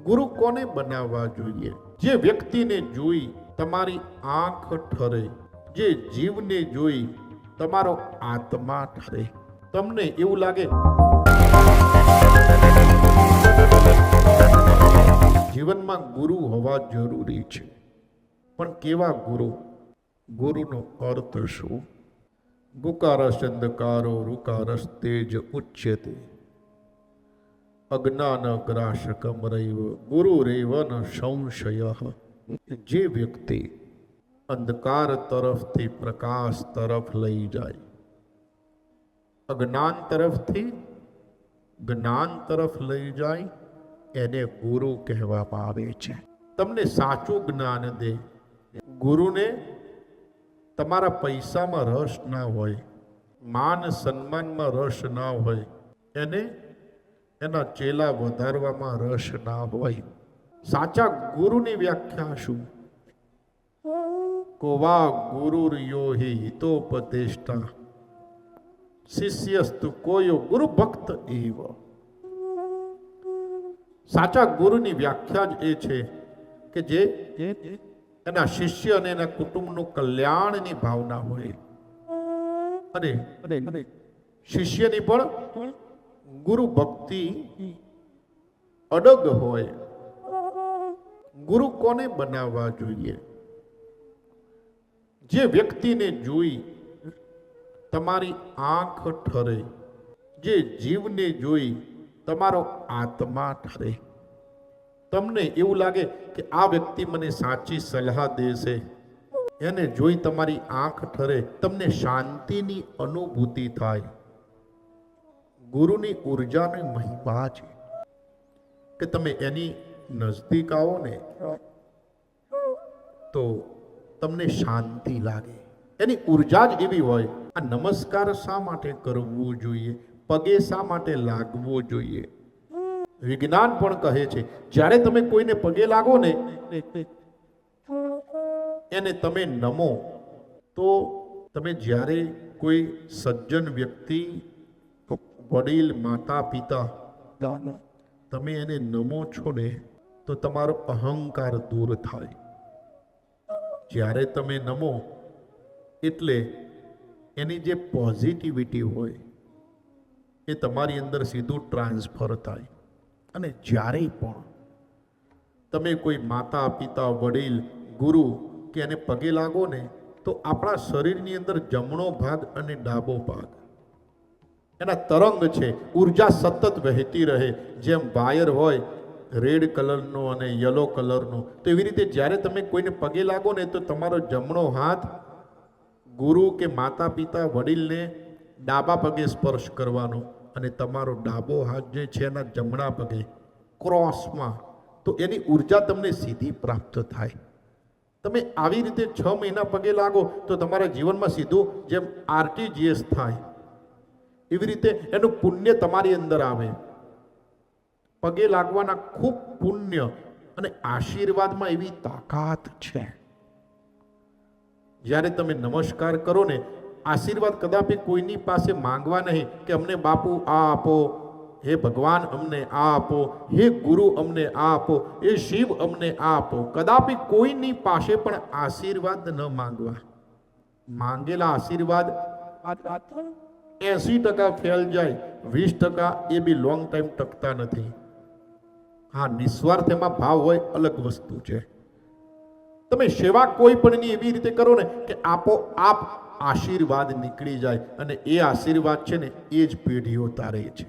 ગુરુ કોને બનાવવા જોઈએ? જે વ્યક્તિને જોઈ તમારી આંખ ઠરે, જે જીવને જોઈ તમારો આત્મા ઠરે. તમને એવું લાગે જીવનમાં ગુરુ હોવા જરૂરી છે, પણ કેવા ગુરુ? ગુરુનો અર્થ શું? ગુકારસ અંધકારો રુકારસ તેજ ઉચ્યતે અજ્ઞાન ગ્રાશકમ રૈવ ગુરુરેવ ન સંશય. જે વ્યક્તિ અંધકાર તરફથી પ્રકાશ તરફ લઈ જાય, અજ્ઞાન તરફથી જ્ઞાન તરફ લઈ જાય, એને ગુરુ કહેવામાં આવે છે. તમને સાચું જ્ઞાન દે. ગુરુને તમારા પૈસામાં રસ ના હોય, માન સન્માનમાં રસ ના હોય, એને એના ચેલા વધારવામાં રસ ના હોય. સાચા ગુરુની વ્યાખ્યા શું? કોવા ગુરુર્યો હિ હિતોપદેષ્ટા શિષ્યસ્તુ કોયો ગુરુ ભક્ત એવ. સાચા ગુરુની વ્યાખ્યા જ એ છે કે જે એના શિષ્ય અને એના કુટુંબનું કલ્યાણની ભાવના હોય અને શિષ્યની પણ ગુરુ ભક્તિ અડગ હોય. ગુરુ કોને બનાવવા જોઈએ? જે વ્યક્તિને જોઈ તમારી આંખ ઠરે, જે જીવને જોઈ તમારો આત્મા ઠરે. તમને એવું લાગે કે આ વ્યક્તિ મને સાચી સલાહ દેશે, એને જોઈ તમારી આંખ ઠરે, તમને શાંતિની અનુભૂતિ થાય. ગુરુની ઉર્જાની મહિમા છે કે તમે એની નજદીક આવો ને તો તમને શાંતિ લાગે. એની ઉર્જા જ એવી હોય. આ નમસ્કાર શા માટે કરવું જોઈએ? પગે શા માટે લાગવો જોઈએ? વિજ્ઞાન પણ કહે છે જ્યારે તમે કોઈને પગે લાગો ને, એને તમે નમો, તો તમે જ્યારે કોઈ સજ્જન વ્યક્તિ, વડીલ, માતા પિતા, તમે એને નમો છો ને તો તમારો અહંકાર દૂર થાય. જ્યારે તમે નમો એટલે એની જે પોઝિટિવિટી હોય એ તમારી અંદર સીધું ટ્રાન્સફર થાય. અને જ્યારે પણ તમે કોઈ માતા પિતા, વડીલ, ગુરુ કે એને પગે લાગો ને તો આપણા શરીરની અંદર જમણો ભાગ અને ડાબો ભાગ એના તરંગ છે, ઉર્જા સતત વહેતી રહે. જેમ વાયર હોય રેડ કલરનો અને યલો કલરનો, તો એવી રીતે જ્યારે તમે કોઈને પગે લાગો ને તો તમારો જમણો હાથ ગુરુ કે માતા પિતા, વડીલને ડાબા પગે સ્પર્શ કરવાનો અને તમારો ડાબો હાથ જે છે એના જમણા પગે ક્રોસમાં, તો એની ઉર્જા તમને સીધી પ્રાપ્ત થાય. તમે આવી રીતે 6 મહિના પગે લાગો તો તમારા જીવનમાં સીધું જેમ RTGS થાય એવી રીતે એનું પુણ્ય તમારી અંદર આવે. પગે લાગવાના ખૂબ પુણ્ય અને આશીર્વાદમાં એવી તાકાત છે. જ્યારે તમે નમસ્કાર કરો ને, આશીર્વાદ કદાપી કોઈની પાસે માંગવા નહીં કે અમને બાપુ આ આપો, હે ભગવાન અમને આ આપો, હે ગુરુ અમને આ આપો, હે શિવ અમને આ આપો. કદાપી કોઈની પાસે પણ આશીર્વાદ ન માંગવા. માંગેલા આશીર્વાદ 80% ફેલ જાય, 20% એ બી લોંગ ટાઈમ ટકતા નથી. હા, નિસ્વાર્થ એમાં ભાવ હોય, અલગ વસ્તુ છે. તમે સેવા કોઈ પણની એવી રીતે કરો ને કે આપોઆપ આશીર્વાદ નીકળી જાય અને એ આશીર્વાદ છે ને એ જ પેઢીઓ તારે છે.